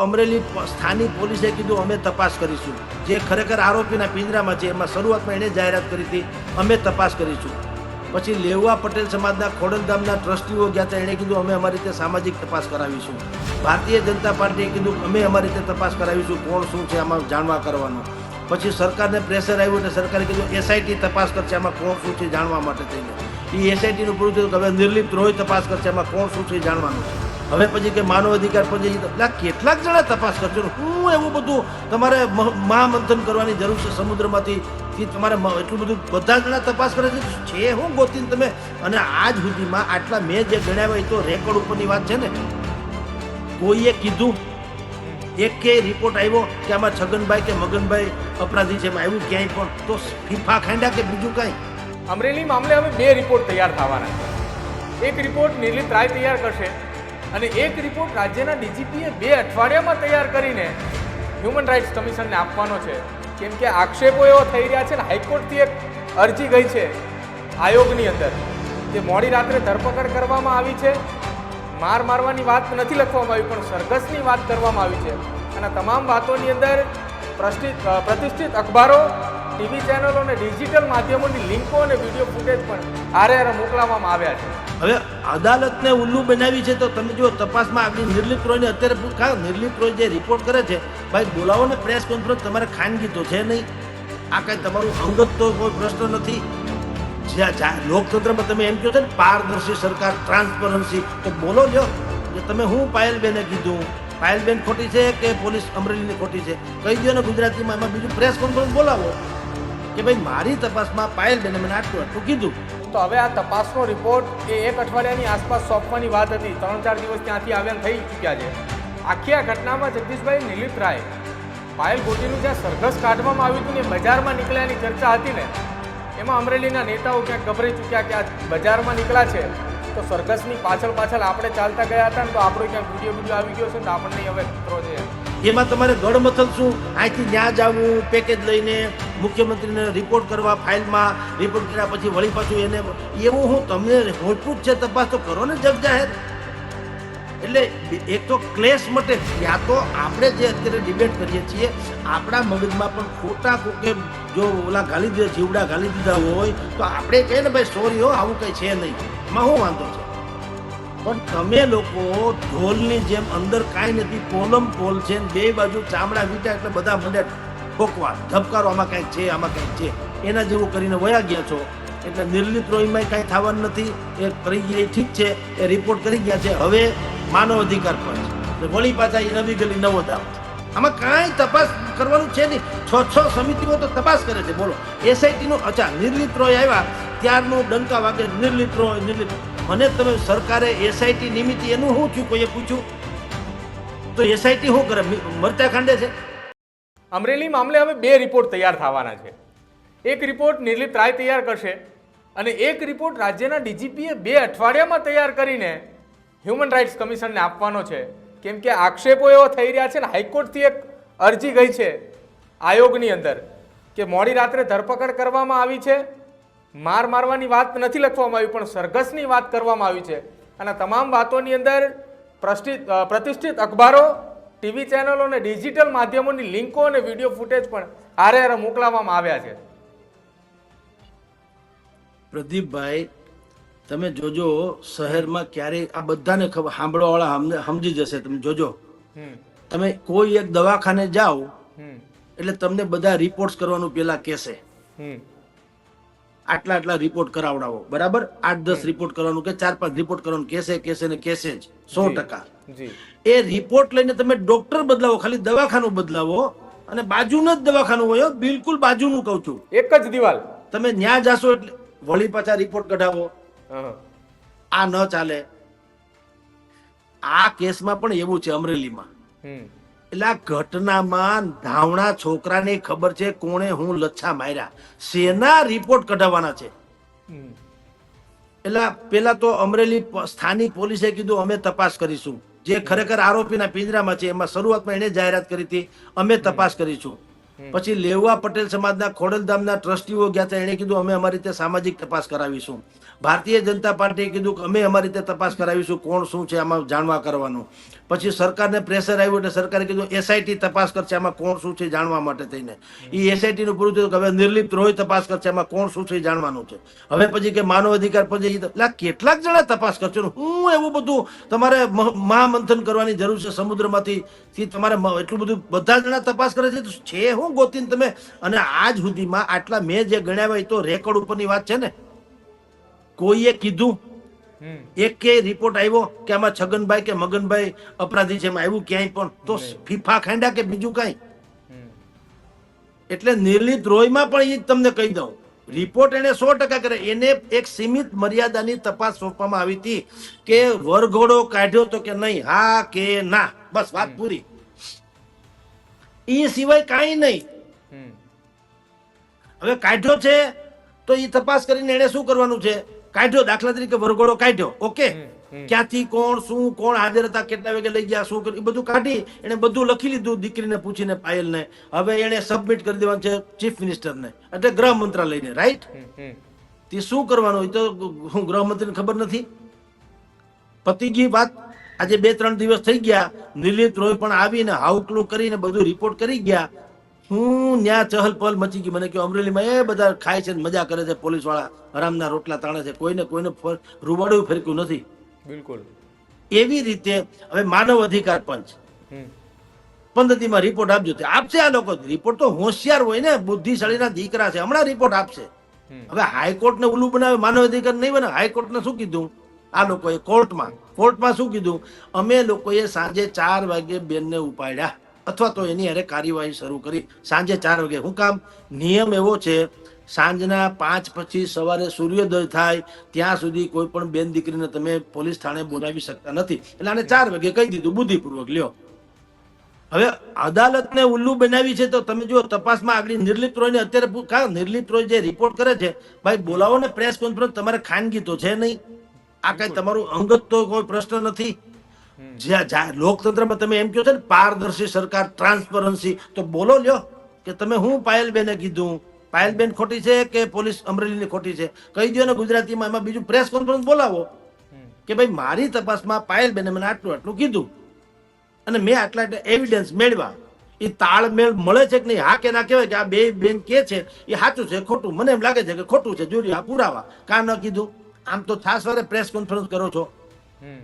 અમરેલી સ્થાનિક પોલીસે કીધું અમે તપાસ કરીશું. જે ખરેખર આરોપીના પિંજરામાં છે એમાં શરૂઆતમાં એણે જાહેરાત કરી હતી અમે તપાસ કરીશું. પછી લેવા પટેલ સમાજના ખોડલ ગામના ટ્રસ્ટીઓ ગયા હતા, એણે કીધું અમે અમારી રીતે સામાજિક તપાસ કરાવીશું. ભારતીય જનતા પાર્ટીએ કીધું અમે અમારી રીતે તપાસ કરાવીશું, કોણ શું છે આમાં જાણવા કરવાનું. પછી સરકારને પ્રેશર આવ્યું એટલે સરકારે કીધું એસઆઈટી તપાસ કરશે આમાં કોણ શું છે જાણવા માટે થઈને. એ એસઆઈટીનું પૂરું થયું કે હવે નિર્લિપ્ત રોય તપાસ કરશે આમાં કોણ શું છે જાણવાનું. હવે પછી કે માનવ અધિકાર પછી કેટલાક જણા તપાસ કરજો. હું એવું બધું તમારે મહામંથન કરવાની જરૂર છે સમુદ્રમાંથી તમારે એટલું બધું બધા જણા તપાસ કરે છે હું ગોતીને તમે. અને આજ સુધીમાં આટલા મેં જે ગણાવ્યા એ તો રેકોર્ડ ઉપરની વાત છે ને. કોઈએ કીધું એક કે રિપોર્ટ આવ્યો કે આમાં છગનભાઈ કે મગનભાઈ અપરાધી છે, એમાં આવ્યું ક્યાંય પણ તો ફીફા ખાંડ્યા કે બીજું કાંઈ. અમરેલી મામલે હવે 2 રિપોર્ટ તૈયાર થવાના છે. એક રિપોર્ટ નિર્લિપ્ત રાય તૈયાર કરશે અને એક રિપોર્ટ રાજ્યના ડીજીપીએ 2 અઠવાડિયામાં તૈયાર કરીને હ્યુમન રાઇટ્સ કમિશનને આપવાનો છે. કેમ કે આક્ષેપો એવો થઈ રહ્યા છે ને, હાઈકોર્ટથી એક અરજી ગઈ છે આયોગની અંદર કે મોડી રાત્રે ધરપકડ કરવામાં આવી છે, મારવાની વાત નથી લખવામાં આવી પણ સરઘસની વાત કરવામાં આવી છે. અને તમામ વાતોની અંદર પ્રતિષ્ઠિત અખબારો, ટીવી ચેનલો અને ડિજિટલ માધ્યમોની લિંકો અને વિડીયો ફૂટેજ પણ આરે મોકલાવવામાં આવ્યા છે. હવે અદાલતને ઉલ્લુ બનાવી છે તો તમે જો તપાસમાં આગળ નિર્લિપ્ત રોયને અત્યારે નિર્લિપ્ત રોય જે રિપોર્ટ કરે છે, ભાઈ બોલાવો ને પ્રેસ કોન્ફરન્સ. તમારે ખાનગી તો છે નહીં, આ કાંઈ તમારું અંગત તો કોઈ પ્રશ્ન નથી. લોકતંત્રમાં તમે એમ કહો છો ને પારદર્શી સરકાર, ટ્રાન્સપરન્સી, તો બોલો જો કે તમે હું પાયલબેને કીધું, પાયલબેન ખોટી છે કે પોલીસ અમરેલીની ખોટી છે, કહી દો ને ગુજરાતીમાં. એમાં બીજું પ્રેસ કોન્ફરન્સ બોલાવો કે ભાઈ મારી તપાસમાં પાયલબેને મને આટલું કીધું. તો હવે આ તપાસનો રિપોર્ટ એ 1 અઠવાડિયાની આસપાસ સોંપવાની વાત હતી. 3-4 દિવસ ત્યાંથી આવ્યા થઈ ચૂક્યા છે. આખી આ ઘટનામાં જગદીશભાઈ નિર્લિપ્ત રાય પાયલ ગોટીનું જ્યાં સરઘસ કાઢવામાં આવ્યું હતું ને બજારમાં નીકળ્યાની ચર્ચા હતી ને, એમાં અમરેલીના નેતાઓ ક્યાંક ગભરાઈ ચૂક્યા કે આ બજારમાં નીકળ્યા છે તો સરઘસની પાછળ આપણે ચાલતા ગયા હતા ને તો આપણો ક્યાંક વિડીયો આવી ગયો છે ને તો આપણને હવે ખતરો છે. એમાં તમારે ગડમથલ શું, અહીંથી ત્યાં જવું પેકેજ લઈને મુખ્યમંત્રીને રિપોર્ટ કરવા, ફાઇલમાં રિપોર્ટ કર્યા પછી વળી પાછું એને એવું હું તમને હોટવું જ છે. તપાસ તો કરો ને જગ જાહેર. એટલે એક તો ક્લેશ મટે. યા તો આપણે જે અત્યારે ડિબેટ કરીએ છીએ આપણા મગજમાં પણ ખોટા કોકે જો ઓલા ગાલી દીધા, જીવડા ગાલી દીધા હોય તો આપણે કહીએ ને ભાઈ સોરી હો, આવું કંઈ છે નહીં, એમાં શું વાંધો છે. પણ તમે લોકો ઢોલની જેમ અંદર કાંઈ નથી, પોલમ પોલ છે, 2 બાજુ ચામડા વીટા એટલે બધા મંડે ઠોકવા, ધબકારો, આમાં કાંઈક છે, આમાં કાંઈક છે, એના જેવું કરીને વયા ગયા છો. એટલે નિર્લિપ્ત રોયમાં કાંઈ થવાનું નથી. એ કરી ગયા ઠીક છે, એ રિપોર્ટ કરી ગયા છે. હવે માનવ અધિકાર પર છે, વળી પાછા એ નવી ગલી નવો દાવ. આમાં કાંઈ તપાસ કરવાનું છે નહીં. 6 સમિતિઓ તો તપાસ કરે છે. બોલો એસઆઈટીનો નિર્લિપ્ત રોય આવ્યા ત્યારનું ડંકા વાગે નિર્લિપ્ત રોય નિર્લિપ્ત. મને તમે સરકારે એસઆઈટી નિમિત્તે એનું શું થયું કોઈએ પૂછ્યું તો એસઆઈટી શું કરે, મરચા ખાંડે છે. અમરેલી મામલે હવે 2 રિપોર્ટ તૈયાર થવાના છે. એક રિપોર્ટ નિર્લિપ્ત રાય તૈયાર કરશે અને એક રિપોર્ટ રાજ્યના ડીજીપીએ 2 અઠવાડિયામાં તૈયાર કરીને હ્યુમન રાઇટ્સ કમિશનને આપવાનો છે. કેમ કે આક્ષેપો એવો થઈ રહ્યા છે ને, હાઈકોર્ટથી એક અરજી ગઈ છે આયોગની અંદર કે મોડી રાત્રે ધરપકડ કરવામાં આવી છે, મારવાની વાત નથી લખવામાં આવી પણ સરઘસની વાત કરવામાં આવી છે. અને તમામ વાતોની અંદર પ્રતિષ્ઠિત અખબારો, ટીવી ચેનલો અને ડિજિટલ માધ્યમોની લિંકો અને વિડીયો ફૂટેજ પણ આરે મોકલાવવામાં આવ્યા છે. પ્રદીપભાઈ તમે જોજો શહેરમાં ક્યારેય આ બધાને ખબર, સાંભળવાવાળા સમજી જશે. તમે જોજો, તમે કોઈ એક દવાખાને જાઓ એટલે તમને બધા રિપોર્ટ કરવાનું પેલા કહેશે, આટલા રિપોર્ટ કરાવડાવો, બરાબર. 8-10 રિપોર્ટ કરવાનું કે 4-5 રિપોર્ટ કરવાનું કહેશે ને કહેશે જ 100%. એ રિપોર્ટ લઈને તમે ડોક્ટર બદલાવો, ખાલી દવાખાનું બદલાવો અને બાજુનું જ દવાખાનું હોય, બિલકુલ બાજુનું કહું છું, એક જ દિવાલ. તમે ત્યાં જાશો એટલે વળી પાછા રિપોર્ટ કઢાવો. આ ન ચાલે. આ કેસમાં પણ એવું છે અમરેલીમાં. એટલે આ ઘટનામાં ધાવણા છોકરાને ખબર છે કોણે હું લચ્છા માર્યા, શેના રિપોર્ટ કઢાવવાના છે. એટલે પેલા તો અમરેલી સ્થાનિક પોલીસે કીધું અમે તપાસ કરીશું. જે ખરેખર આરોપીના પિંજરામાં છે એમાં શરૂઆતમાં એણે જાહેરાત કરી હતી અમે તપાસ કરીશું. પછી લેવા પટેલ સમાજના ખોડલધામના ટ્રસ્ટીઓ ગયા હતા, એણે કીધું અમે અમારી રીતે સામાજિક તપાસ કરાવીશું. ભારતીય જનતા પાર્ટીએ કીધું કે અમે અમારી રીતે તપાસ કરાવીશું, કોણ શું છે આમાં જાણવા કરવાનું. પછી સરકારને પ્રેશર આવ્યું એટલે સરકારે કીધું એસઆઈટી તપાસ કરશે આમાં કોણ શું છે જાણવા માટે થઈને. એ એસઆઈટી નું પૂરું થયું કે હવે નિર્લિપ્ત રોય તપાસ કરશે આમાં કોણ શું છે જાણવાનું છે. હવે પછી કે માનવ અધિકાર પછી એટલે કેટલાક જણા તપાસ કરશે. હું એવું બધું તમારે મહામંથન કરવાની જરૂર છે સમુદ્રમાંથી તમારે એટલું બધું બધા જણા તપાસ કરે છે હું ગોતીને તમે. અને આજ સુધીમાં આટલા મેં જે ગણ્યા એ તો રેકોર્ડ ઉપરની વાત છે ને. કોઈએ કીધું એક કે રિપોર્ટ આવ્યો કે આમાં છગનભાઈ કે મગનભાઈ અપરાધી છે, એમાં આવ્યું ક્યાંય પણ તો ફીફા ખાંડા કે બીજું કઈ. એટલે નિર્લિપ્ત રોયમાં પણ એ તમને કહી દઉં, રિપોર્ટ એને 100% કરે. એને એક સીમિત મર્યાદાની તપાસ સોંપવામાં આવી હતી કે વરઘોડો કાઢ્યો તો કે નહીં, હા કે ના, બસ વાત પૂરી. એ સિવાય કાંઈ નહીં. હવે કાઢ્યો છે તો એ તપાસ કરીને એને શું કરવાનું છે, કાઢ્યો દાખલા તરીકે વરઘોડો કાઢ્યો, ઓકે, ક્યાંથી કોણ શું કોણ હાજર હતા, કેટલા વાગે લઈ ગયા, શું કર્યું, એ બધું કાઢી એને બધું લખી લીધું દીકરીને પૂછીને પાયલને. હવે એને સબમિટ કરી દેવાનું છે ચીફ મિનિસ્ટરને એટલે ગૃહ મંત્રાલયને, રાઈટ. તે શું કરવાનું હોય તો હું ગૃહમંત્રીને ખબર નથી. પતી ગઈ વાત. આજે 2-3 દિવસ થઈ ગયા, નિર્લિપ્ત રોય પણ આવીને હાઉકલું કરીને બધું રિપોર્ટ કરી ગયા. હું ન્યા ચહલ પહલ મચી ગઈ. મને કહ્યું અમરેલીમાં એ બધા ખાય છે મજા કરે છે, પોલીસ વાળા હરામના રોટલા તાણે છે, કોઈને રૂવાડું ફેરક્યું નથી. બિલકુલ એવી રીતે હવે માનવ અધિકાર પંચ પદ્ધતિમાં રિપોર્ટ આપજો. આપશે આ લોકો રિપોર્ટ તો હોશિયાર હોય ને, બુદ્ધિશાળીના દીકરા છે, હમણાં રિપોર્ટ આપશે. હવે હાઈકોર્ટ ને ઉલ્લુ બનાવે, માનવ અધિકાર નહીં બને. હાઈકોર્ટ ને શું કીધું આ લોકોએ કોર્ટમાં શું કીધું, અમે લોકોએ સાંજે 4 વાગે બેનને ઉપાડ્યા અથવા તો એની હારે કાર્યવાહી શરૂ કરી સાંજે 4 વાગે. શું કામ? નિયમ એવો છે સાંજના 5 પછી સવારે સૂર્યોદય થાય ત્યાં સુધી કોઈ પણ બેન દીકરીને તમે પોલીસ થાણે બોલાવી શકતા નથી. એટલે આને 4 વાગે કહી દીધું બુદ્ધિપૂર્વક. લ્યો, હવે અદાલતને ઉલ્લુ બનાવી છે તો તમે જો તપાસમાં આગળ નિર્લિપ્ત રોયને અત્યારે નિર્લિપ્ત રોય જે રિપોર્ટ કરે છે, ભાઈ બોલાવો ને પ્રેસ કોન્ફરન્સ. તમારે ખાનગી તો છે નહીં, આ કઈ તમારું અંગત તો કોઈ પ્રશ્ન નથી. જ્યાં લોકતંત્રમાં તમે એમ કહો છો ને પારદર્શી સરકાર, ટ્રાન્સપરન્સી, તો બોલો લ્યો કે તમે હું પાયલબેને કીધું, પાયલબેન ખોટી છે કે પોલીસ અમરેલીની ખોટી છે, કહી દો ને ગુજરાતીમાં. એમાં બીજું પ્રેસ કોન્ફરન્સ બોલાવો કે ભાઈ મારી તપાસમાં પાયલબેને મને આટલું આટલું કીધું અને મેં આટલા એવિડન્સ મેળવા. એ તાળમેળ મળે છે કે નહીં, હા કે ના કહેવાય કે આ બે બેન કે છે એ સાચું છે ખોટું, મને એમ લાગે છે કે ખોટું છે, જોડી આ પુરાવા કા ન કીધું. આમ તો ખાસ વારે પ્રેસ કોન્ફરન્સ કરો છો,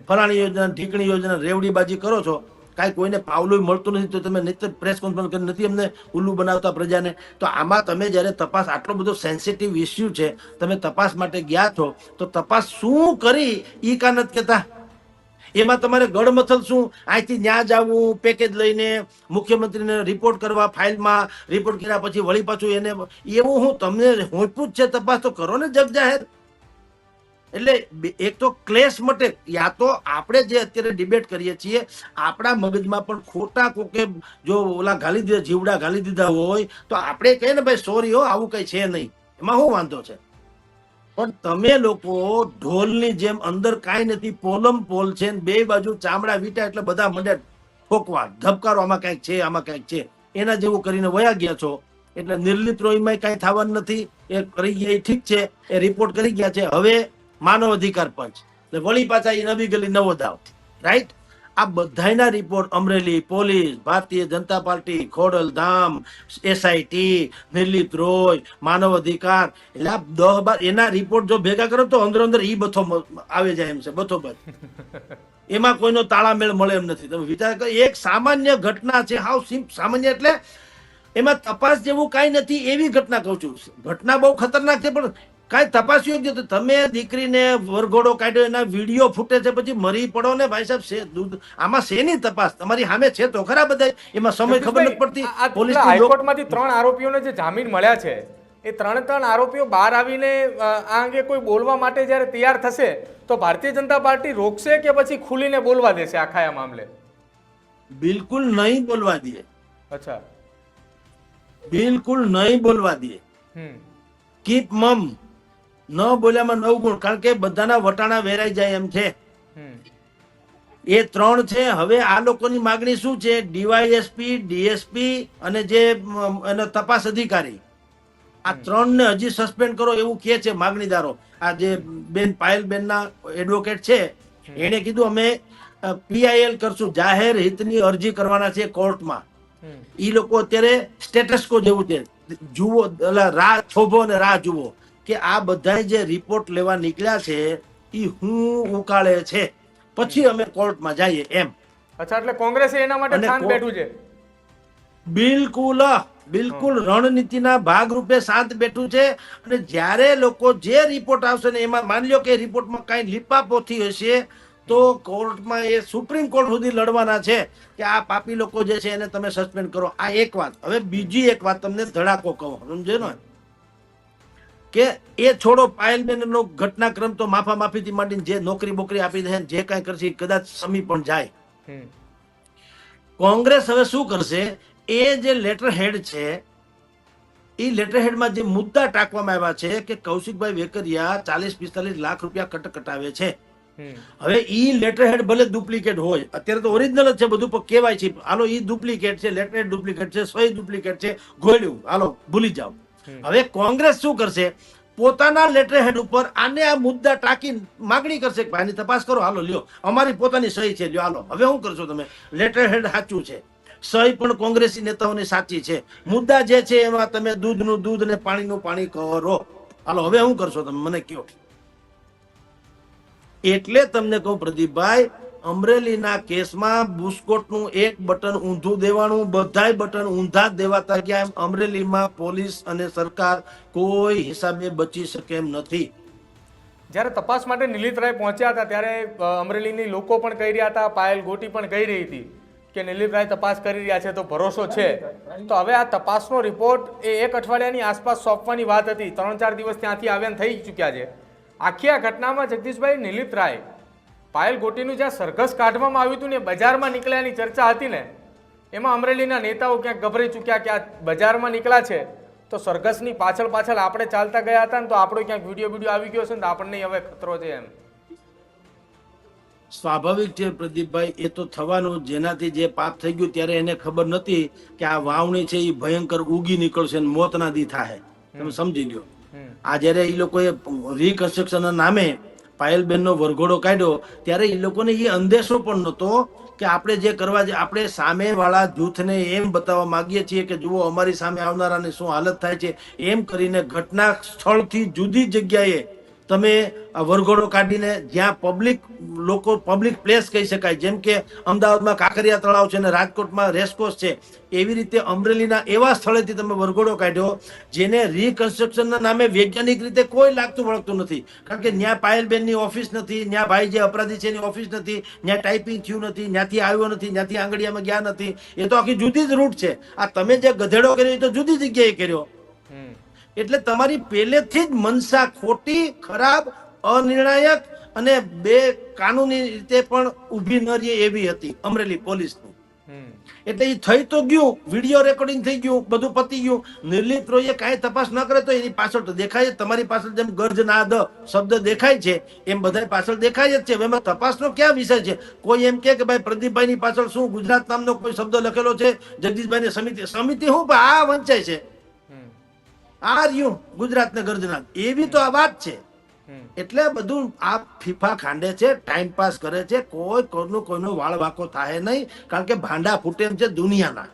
ફલાણી યોજના ઢીકણી યોજના રેવડીબાજી કરો છો, કાંઈ કોઈને પાવલું મળતું નથી તો તમે નિત્ય પ્રેસ કોન્ફરન્સ કરી નથી અમને ઉલ્લુ બનાવતા પ્રજાને. તો આમાં તમે જ્યારે તપાસ, આટલો બધો સેન્સિટિવ ઇસ્યુ છે, તમે તપાસ માટે ગયા છો તો તપાસ શું કરી ઈ કા નથી કહેતા. એમાં તમારે ગડમથલ શું, અહીંથી ન્યા જવું પેકેજ લઈને મુખ્યમંત્રીને રિપોર્ટ કરવા, ફાઇલમાં રિપોર્ટ કર્યા પછી વળી પાછું એને એવું હું તમને હોંપું જ છે. તપાસ તો કરો ને જગ જાહેર. એટલે એક તો ક્લેશ મટે. યા તો આપણે જે અત્યારે ડિબેટ કરીએ છીએ આપણા મગજમાં પણ ખોટા કોકે જો ઓલા ઘાલી દીધા, જીવડા ઘાલી દીધા હોય તો આપણે કહીએ ને ભાઈ સોરી હો, આવું કઈ છે નહીં, એમાં શું વાંધો છે. પણ તમે લોકો ઢોલની જેમ અંદર કાંઈ નથી, પોલમ પોલ છે, બે બાજુ ચામડા વીટા એટલે બધા મંડે ઠોકવા, ધબકારો, આમાં કંઈક છે, આમાં કંઈક છે, એના જેવું કરીને વયા ગયા છો. એટલે નિર્લિપ્ત રોયમાં કાંઈ થવાનું નથી. એ કરી ગયા એ ઠીક છે, એ રિપોર્ટ કરી ગયા છે. હવે માનવ અધિકાર પંચ એટલે વળી પાછા એ નવી ગલી નવો દાવ, રાઈટ. આ બધાના report Amreli police, Bharatiya Janata party, Khodaldham, SIT, Nirlipt Roy, માનવ અધિકાર, એટલે આ 10-12 એના રિપોર્ટ જો ભેગા કરો તો અંદર ઈ બથો આવે જાય એમ છે, બથોબથ. એમાં કોઈનો તાળામેળ મળે એમ નથી. તમે વિચાર કરો, એક સામાન્ય ઘટના છે, હાવ સામાન્ય એટલે એમાં તપાસ જેવું કાંઈ નથી એવી ઘટના કહું છું. ઘટના બહુ ખતરનાક છે પણ કાંઈ તપાસ્યું જ નથી. તમે દીકરીને વરઘોડો કાઢ્યો, એના વિડીયો ફૂટે છે, પછી મરી પડો ને ભાઈ સાહેબ. આમાં શેની તપાસ? તમારી સામે છે તો ખરા બધા, એમાં સમય ખબર નથી પડતી. પોલીસ હાઈકોર્ટમાંથી 3 આરોપીઓને જે જામીન મળ્યા છે, એ 3 આરોપીઓ બહાર આવીને આ અંગે કોઈ બોલવા માટે જ્યારે તૈયાર થશે તો ભારતીય જનતા પાર્ટી રોકશે કે પછી ખુલીને બોલવા દેશે આખા આ મામલે? બિલકુલ નહીં બોલવા દે. અચ્છા, બિલકુલ નહીં બોલવા દે. કીપ મમ. ન બોલ્યામાં 9 ગુણ. કારણ કે બધાના વટાણા વેરાઈ જાય એમ છે. એ 3 છે. હવે આ લોકોની માગણી શું છે? ડીવાયએસપી, ડીએસપી અને જે એનો તપાસ અધિકારી, આ 3 ને હજી સસ્પેન્ડ કરો એવું કે છે માગણીદારો. આ જે બેન પાયલબેનના એડવોકેટ છે એને કીધું અમે પીઆઈએલ કરશું, જાહેર હિતની અરજી કરવાના છે કોર્ટમાં. ઈ લોકો અત્યારે સ્ટેટસ કો જેવું છે, જુઓ રાહ થોભો ને રાહ જુઓ કે આ બધા જે રિપોર્ટ લેવા નીકળ્યા છે ઈ હું ઉકાળે છે, પછી અમે કોર્ટમાં જઈએ એમ. અચ્છા, એટલે કોંગ્રેસે એના માટે શાંત બેઠું છે. બિલકુલ બિલકુલ રણનીતિના ભાગરૂપે શાંત બેઠું છે. અને જ્યારે લોકો જે રિપોર્ટ આવશે ને એમાં માની લો કે રિપોર્ટમાં કઈ લીપાપોથી હશે તો કોર્ટમાં એ સુપ્રીમ કોર્ટ સુધી લડવાના છે કે આ પાપી લોકો જે છે એને તમે સસ્પેન્ડ કરો. આ એક વાત. હવે બીજી એક વાત તમને ધડાકો કહો, સમજે ને, કે એ છોડો પાયલબેનનો ઘટનાક્રમ તો માફીથી માંડીને જે નોકરી બોકરી આપી દે જે કાંઈ કરશે કદાચ સમી પણ જાય. કોંગ્રેસ હવે શું કરશે? એ જે લેટર હેડ છે એ લેટર હેડમાં જે મુદ્દા ટાંકવામાં આવ્યા છે કે કૌશિકભાઈ વેકરિયા 40-45 લાખ રૂપિયા કટાવે છે. હવે ઈ લેટર હેડ ભલે ડુપ્લિકેટ હોય, અત્યારે તો ઓરિજિનલ જ છે બધું, પણ કહેવાય છે હાલો ઈ ડુપ્લિકેટ છે, લેટર હેડ ડુપ્લિકેટ છે, સહી ડુપ્લિકેટ છે, ગોળ્યું, હાલો ભૂલી જાઓ. હવે કોંગ્રેસ શું કરશે? પોતાના લેટર હેડ ઉપર આને આ મુદ્દા ટાંકી માગણી કરશે કે આની તપાસ કરો, હાલો લ્યો અમારી પોતાની સહી છે, લ્યો હાલો. હવે શું કરશો તમે? લેટર હેડ સાચું છે, સહી પણ કોંગ્રેસી નેતાઓની સાચી છે, મુદ્દા જે છે એમાં તમે દૂધનું દૂધ ને પાણીનું પાણી કરો, હાલો. હવે શું કરશો તમે મને કહો? એટલે તમને કહું પ્રદીપભાઈ, અમરેલીના કેસમાં બુસ્કોટનું એક બટન ઊંધું દેવાનું, બધાય બટન ઊંધા જ દેવાતા ગયા. એમ અમરેલીમાં પોલીસ અને સરકાર કોઈ હિસાબે બચી શકે એમ નથી. જ્યારે તપાસ માટે નિલીત રાય પહોંચ્યા હતા ત્યારે અમરેલીની લોકો પણ કહી રહ્યા હતા, પાયલ ગોટી પણ કહી રહી હતી કે નિલીત રાય તપાસ કરી રહ્યા છે તો ભરોસો છે. તો હવે આ તપાસનો રિપોર્ટ એ 1 અઠવાડિયાની આસપાસ સોંપવાની વાત હતી, 3-4 દિવસ ત્યાંથી આવ્યા થઈ ચૂક્યા છે. આખી આ ઘટનામાં જગદીશભાઈ, નિલીત રાય પાયલ ગોટીનું જ્યાં સરઘસ કાઢવામાં આવ્યું હતું ને બજારમાં નીકળ્યાની ચર્ચા હતી ને, એમાં અમરેલીના નેતાઓ ક્યાંક ગભરાઈ ચૂક્યા કે આ બજારમાં નીકળ્યા છે તો સરઘસની પાછળ આપણે ચાલતા ગયા હતા ને તો આપણો ક્યાંક વિડીયો આવી ગયો છે ને તો આપણને હવે ખતરો છે એમ. સ્વાભાવિક છે પ્રદીપભાઈ, એ તો થવાનું. જેનાથી જે પાપ થઈ ગયું ત્યારે એને ખબર નથી કે આ વાવણી છે એ ભયંકર ઉગી નીકળશે ને મોતના દી થાય. તમે સમજી લ્યો. આ જયારે એ લોકોએ રિકન્સ્ટ્રક્શનના નામે પાયલબેનનો વરઘોડો કાઢ્યો ત્યારે એ લોકોને એ અંદેશો પણ નહોતો કે આપણે જે કરવા છે, આપણે સામેવાળા જૂથને એમ બતાવવા માંગીએ છીએ કે જુઓ અમારી સામે આવનારાની શું હાલત થાય છે, એમ કરીને ઘટના સ્થળથી જુદી જગ્યાએ તમે વરઘોડો કાઢીને જ્યાં પબ્લિક પ્લેસ કહી શકાય, જેમ કે અમદાવાદમાં કાંકરિયા તળાવ છે ને રાજકોટમાં રેસકોર્સ છે, એવી રીતે અમરેલીના એવા સ્થળેથી તમે વરઘોડો કાઢ્યો જેને રિકન્સ્ટ્રક્શનના નામે વૈજ્ઞાનિક રીતે કોઈ લાગતું વળગતું નથી. કારણ કે ત્યાં પાયલબેનની ઓફિસ નથી, ત્યાં ભાઈ જે અપરાધી છે એની ઓફિસ નથી, ત્યાં ટાઈપિંગ થયું નથી, ત્યાંથી આવ્યો નથી, ત્યાંથી આંગળીયામાં ગયા નથી. એ તો આખી જુદી જ રૂટ છે. આ તમે જે ગધેડો કર્યો એ તો જુદી જગ્યાએ કર્યો. એટલે તમારી પહેલેથી જ મનસા ખોટી, ખરાબ, અનિર્ણાયક અને બે કાનૂની રીતે પણ ઊભી ન રહે એવી હતી અમરેલી પોલીસની. એટલે એ થઈ તો ગયું, વિડીયો રેકોર્ડિંગ થઈ ગયું, બધું પતી ગયું. નિર્લિપ્ત રોયે કાંઈ તપાસ ન કરે તો એની પાછળ તો દેખાય. તમારી પાછળ જેમ ગર્જ ના દ શબ્દ દેખાય છે એમ બધા પાછળ દેખાય જ છે. એમાં તપાસનો ક્યાં વિષય છે? કોઈ એમ કે ભાઈ પ્રદીપભાઈની પાછળ શું ગુજરાત નામનો કોઈ શબ્દ લખેલો છે, જગદીશભાઈની સમિતિ શું આ વંચાય છે, આ રહ્યું ગુજરાત ને ગર્જના, એવી તો આ વાત છે. એટલે બધું આ ફીફા ખાંડે છે, ટાઈમ પાસ કરે છે, કોઈનો વાળ વાકો થાય નહીં. કારણ કે ભાંડા ફૂટે એમ છે દુનિયાના.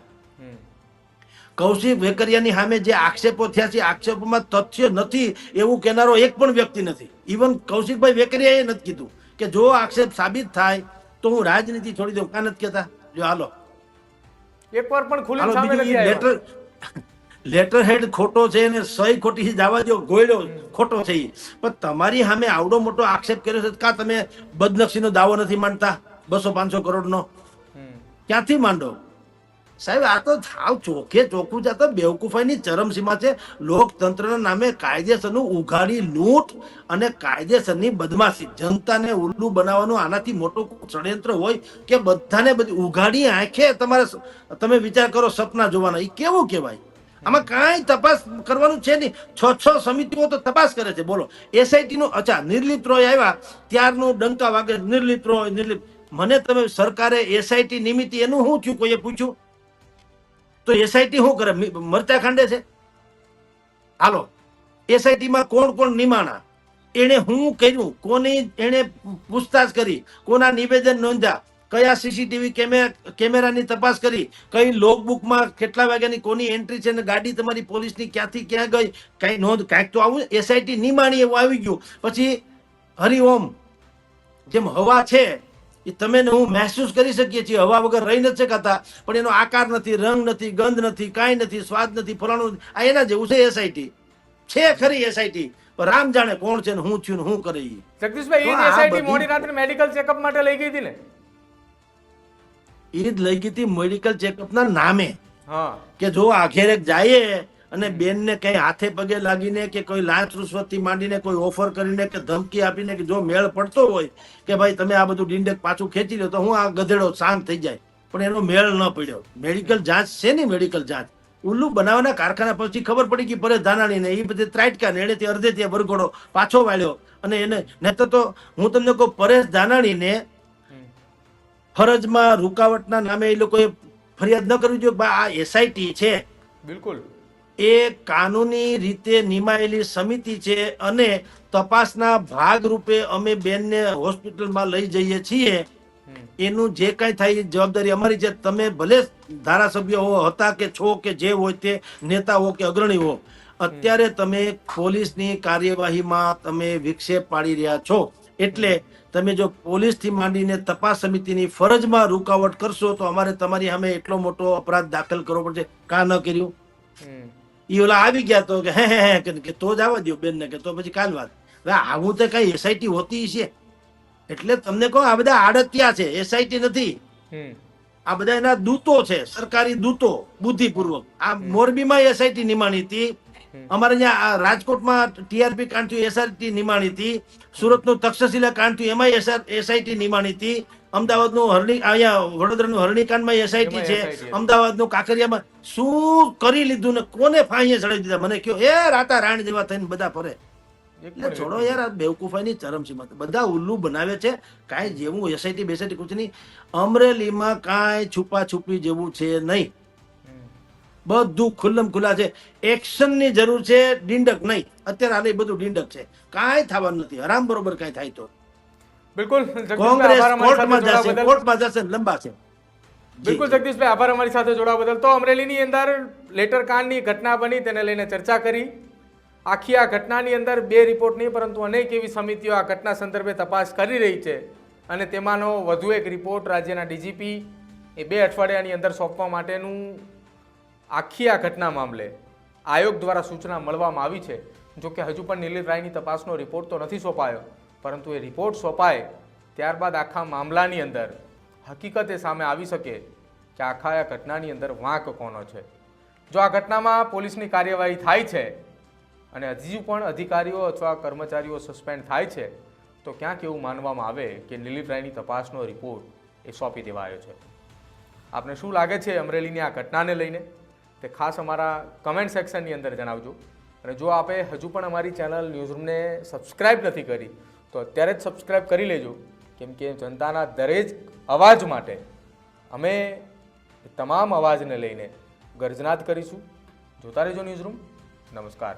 કૌશિક વેકરિયાની સામે જે આક્ષેપો થયા છે, આક્ષેપોમાં તથ્ય નથી એવું કહેનારો એક પણ વ્યક્તિ નથી. ઇવન કૌશિકભાઈ વેકરિયાએ નથી કીધું કે જો આક્ષેપ સાબિત થાય તો હું રાજનીતિ છોડી દઉં. કાં નથી કહેતા? જો હાલો એકવાર પણ ખુલ્લી સામે નથી આવ્યો. લેટર હેડ ખોટો છે અને સહી ખોટી જવા દો, ગોયડો ખોટો છે. પણ તમારી સામે આવડો મોટો આક્ષેપ કર્યો છે, કા તમે બદનક્ષીનો દાવો નથી માંડતા 200-500 કરોડનો? ક્યાંથી માંડો સાહેબ? આ તો સાવ ચોખ્ખું છે. તો બેવકૂફાઈની ચરમસીમા છે. લોકતંત્રના નામે કાયદેસરનું ઉઘાડી લૂંટ અને કાયદેસરની બદમાશી, જનતાને ઉલ્લુ બનાવવાનું આનાથી મોટું ષડયંત્ર હોય કે બધાને બધી ઉઘાડી આંખે તમે વિચાર કરો સપના જોવાના, એ કેવું કહેવાય? આમાં કાંઈ તપાસ કરવાનું છે નહીં. 6 સમિતિઓ તો તપાસ કરે છે. બોલો એસઆઈટી નું, અચ્છા નિર્લિપ્ત રોય આવ્યા ત્યારનું ડંકા વાગે, નિર્લિપ્ત રોય નિર્લિપ્ત. મને તમે સરકારે એસઆઈટી નિમિત્તે એનું શું થયું કોઈએ પૂછ્યું? તો એસઆઈટી શું કરે? મરચા ખાંડે છે? હાલો, એસઆઈટી માં કોણ કોણ નિમાણા, એને શું કર્યું, કોની એને પૂછતાછ કરી, કોના નિવેદન નોંધ્યા, કયા સીસીટીવી કેમેરાની તપાસ કરી, કઈ લોકબુકમાં કેટલા વાગ્યાની કોની એન્ટ્રી છે, ને ગાડી તમારી પોલીસની ક્યાંથી ક્યાં ગઈ, કઈ નોંધ, કાંઈક તો આવું એસઆઈટી નિમાણી એવું આવી ગયું. પછી હરિઓમ જેમ હવા છે એ તમે ને હું મહેસૂસ કરી શકીએ છીએ, હવા વગર રહી નથી શકાતા, પણ એનો આકાર નથી, રંગ નથી, ગંધ નથી, કાંઈ નથી, સ્વાદ નથી, ફલાણું નથી. આ એના જેવું છે એસઆઈટી. છે ખરી એસઆઈટી, પણ રામ જાણે કોણ છે ને શું થયું ને શું કરે ઈ. જગદીશભાઈ, એ એસઆઈટી મોડી રાત્રે મેડિકલ ચેકઅપ માટે લઈ ગઈ હતી ને? એ જ લઈ ગઈ હતી મેડિકલ ચેકઅપના નામે, હા, કે જો આઘેરે જાય અને બેનને કઈ હાથે પગે લાગીને કે કોઈ લાંચ રૂશ્વતથી માંડીને કોઈ ઓફર કરીને કે ધમકી આપીને કે જો મેળ પડતો હોય કે ભાઈ તમે આ બધું ડીંડક પાછું ખેંચી લો તો હું આ ગધેડો શાંત થઈ જાય, પણ એનો મેળ ન પડ્યો. મેડિકલ જાંચ છે ને, મેડિકલ જાંચ ઉલ્લુ બનાવવાના કારખાના પછી ખબર પડી કે પરેશ ધાનાણીને એ બધી ત્રાટકા ને એડેથી અડધેથી વરઘોડો પાછો વાળ્યો. અને એને નહીતર તો હું તમને કહું, પરેશ ધાનાણીને ફરજમાં રૂકાવટના નામે એ લોકોએ ફરિયાદ ન કરવી જોઈએ. આ એસઆઈટી છે, બિલકુલ એ કાનૂની રીતે નિમાયેલી સમિતિ છે અને તપાસના ભાગરૂપે અમે બેનને હોસ્પિટલમાં લઈ જઈએ છીએ. એનું જે કાંઈ થાય એ જવાબદારી અમારી છે. તમે ભલે ધારાસભ્ય હો, હતા કે છો કે જે હોય તે, નેતા હો કે અગ્રણી હો, અત્યારે તમે પોલીસની કાર્યવાહીમાં તમે વિક્ષેપ પાડી રહ્યા છો. એટલે તમે જો પોલીસથી માંડીને તપાસ સમિતિની ફરજમાં રૂકાવટ કરશો તો અમારે તમારી સામે એટલો મોટો અપરાધ દાખલ કરવો પડશે. કા ન કર્યું? ઈ ઓલા આવી ગયા તો કે હે કે તો જ આવવા દો બેન ને, કે તો પછી કાલ વાત. હવે આવું તો કઈ એસઆઈટી હોતી છે? એટલે તમને કહો, આ બધા આડતિયા છે, એસઆઈટી નથી. આ બધા એના દૂતો છે, સરકારી દૂતો, બુદ્ધિપૂર્વક. આ મોરબીમાં એસઆઈટી નિમાણી હતી, અમારે અહીંયા રાજકોટમાં ટીઆરપી કાંડ થયું, એસઆઈટી નિમાણી હતી, સુરતનું તક્ષશિલા કાંડ થયું એમાં એસઆઈટી નિમાણી હતી, અમદાવાદનું હરણી, અહીંયા વડોદરાનું હરણીકાંડમાં એસઆઈટી છે, અમદાવાદનું કાંકરિયામાં. શું કરી લીધું ને કોને ફાંઈએ ચડાવી દીધા મને કયો? એ રાતા રાણી જેવા થઈને બધા ફરે. એટલે છોડો યાર, આ બેવકૂફાઈની ચરમસીમા. બધા ઉલ્લુ બનાવે છે. કાંઈ જેવું એસઆઈટી બેસઆઈટી કુછ નહીં. અમરેલીમાં કાંઈ છુપા છુપી જેવું છે નહીં, બધું ખુલ્લમ ખુલ્લા છે. એક્શનની જરૂર છે, ડીંડક નહીં. અત્યારે હાલે બધું ડીંડક છે, કાંઈ થવાનું નથી. હરામ બરોબર કાંઈ થાય તો બિલકુલ કોંગ્રેસ કોર્ટમાં જશે, કોર્ટમાં જશે, લંબા છે. બિલકુલ જગદીશભાઈ, આભાર અમારી સાથે જોડાવા બદલ. તો અમરેલીની અંદર લેટર કાંડની ઘટના બની, તેને લઈને ચર્ચા કરી. આખી આ ઘટનાની અંદર 2 રિપોર્ટ નહીં પરંતુ અનેક એવી સમિતિઓ આ ઘટના સંદર્ભે તપાસ કરી રહી છે અને તેમાંનો વધુ એક રિપોર્ટ રાજ્યના ડીજીપી એ 2 અઠવાડિયાની અંદર સોંપવા માટેનું આખી આ ઘટના મામલે આયોગ દ્વારા સૂચના મળવામાં આવી છે. જોકે હજુ પણ નિલીપ રાયની તપાસનો રિપોર્ટ તો નથી સોંપાયો, પરંતુ એ રિપોર્ટ સોંપાય ત્યારબાદ આખા મામલાની અંદર હકીકત એ સામે આવી શકે કે આખા આ ઘટનાની અંદર વાંક કોનો છે. જો આ ઘટનામાં પોલીસની કાર્યવાહી થાય છે અને હજુ પણ અધિકારીઓ અથવા કર્મચારીઓ સસ્પેન્ડ થાય છે તો ક્યાંક એવું માનવામાં આવે કે નિલીપ રાયની તપાસનો રિપોર્ટ એ સોંપી દેવાયો છે. આપને શું લાગે છે અમરેલીની આ ઘટનાને લઈને તે ખાસ અમારા કમેન્ટ સેક્શનની અંદર જણાવજો. અને જો આપે હજુ પણ અમારી ચેનલ ન્યૂઝરૂમને સબસ્ક્રાઈબ નથી કરી તો અત્યારે જ સબસ્ક્રાઈબ કરી લેજો, કેમ કે જનતાના દરેક અવાજ માટે અમે તમામ અવાજને લઈને ગર્જનાદ કરીશું. જોતા રહેજો ન્યૂઝરૂમ. નમસ્કાર.